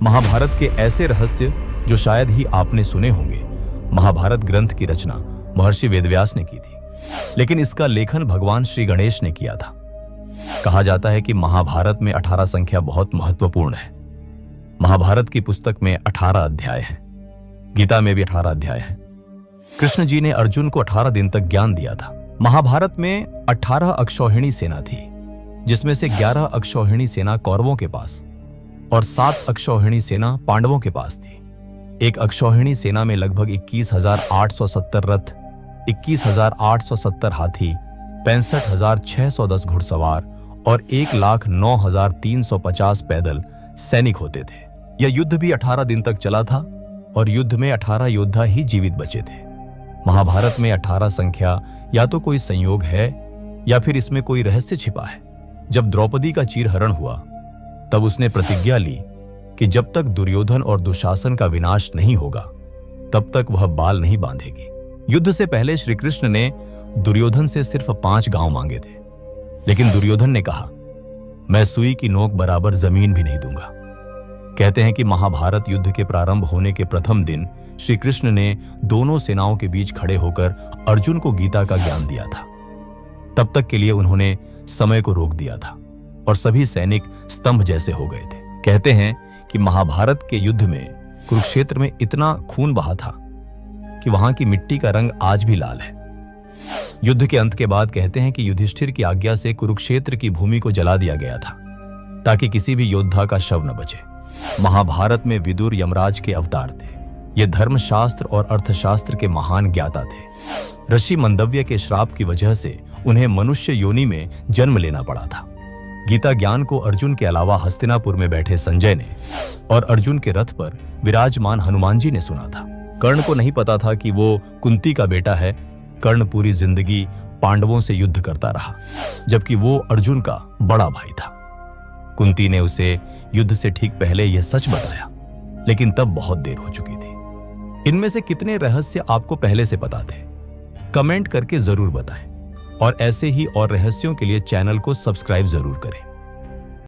महाभारत के ऐसे रहस्य जो शायद ही आपने सुने होंगे। महाभारत ग्रंथ की रचना महर्षि वेदव्यास ने की थी, लेकिन इसका लेखन भगवान श्री गणेश ने किया था। कहा जाता है कि महाभारत में 18 संख्या बहुत महत्वपूर्ण है। महाभारत की पुस्तक में 18 अध्याय हैं। गीता में भी 18 अध्याय हैं। कृष्ण जी ने अर्जुन को 18 दिन तक ज्ञान दिया था। महाभारत में 18 अक्षौहिणी सेना थी, जिसमें से 11 अक्षौहिणी सेना कौरवों के पास और 7 अक्षौहिणी सेना पांडवों के पास थी। एक अक्षौहिणी सेना में लगभग 21,870 रथ, 21,870 हाथी, 65,610 घुड़सवार और 1,09,350 पैदल सैनिक होते थे। यह युद्ध भी 18 दिन तक चला था और युद्ध में 18 योद्धा ही जीवित बचे थे। महाभारत में 18 संख्या या तो कोई संयोग है या फिर इसमें कोई रहस्य छिपा है। जब द्रौपदी का चीरहरण हुआ तब उसने प्रतिज्ञा ली कि जब तक दुर्योधन और दुशासन का विनाश नहीं होगा तब तक वह बाल नहीं बांधेगी। युद्ध से पहले श्री कृष्ण ने दुर्योधन से सिर्फ 5 गांव मांगे थे, लेकिन दुर्योधन ने कहा, मैं सुई की नोक बराबर जमीन भी नहीं दूंगा। कहते हैं कि महाभारत युद्ध के प्रारंभ होने के प्रथम दिन श्री कृष्ण ने दोनों सेनाओं के बीच खड़े होकर अर्जुन को गीता का ज्ञान दिया था। तब तक के लिए उन्होंने समय को रोक दिया था और सभी सैनिक स्तंभ जैसे हो गए थे। कहते हैं कि महाभारत के युद्ध में कुरुक्षेत्र में इतना खून बहा था कि वहां की मिट्टी का रंग आज भी लाल है। युद्ध के अंत के बाद कहते हैं कि युधिष्ठिर की आज्ञा से कुरुक्षेत्र की भूमि को जला दिया गया था ताकि किसी भी योद्धा का शव न बचे। महाभारत में विदुर यमराज के अवतार थे। ये धर्मशास्त्र और अर्थशास्त्र के महान ज्ञाता थे। ऋषि मंदव्य के श्राप की वजह से उन्हें मनुष्य योनि में जन्म लेना पड़ा था। गीता ज्ञान को अर्जुन के अलावा हस्तिनापुर में बैठे संजय ने और अर्जुन के रथ पर विराजमान हनुमान जी ने सुना था। कर्ण को नहीं पता था कि वो कुंती का बेटा है। कर्ण पूरी जिंदगी पांडवों से युद्ध करता रहा, जबकि वो अर्जुन का बड़ा भाई था। कुंती ने उसे युद्ध से ठीक पहले यह सच बताया, लेकिन तब बहुत देर हो चुकी थी। इनमें से कितने रहस्य आपको पहले से पता थे? कमेंट करके जरूर बताएं और ऐसे ही और रहस्यों के लिए चैनल को सब्सक्राइब जरूर करें।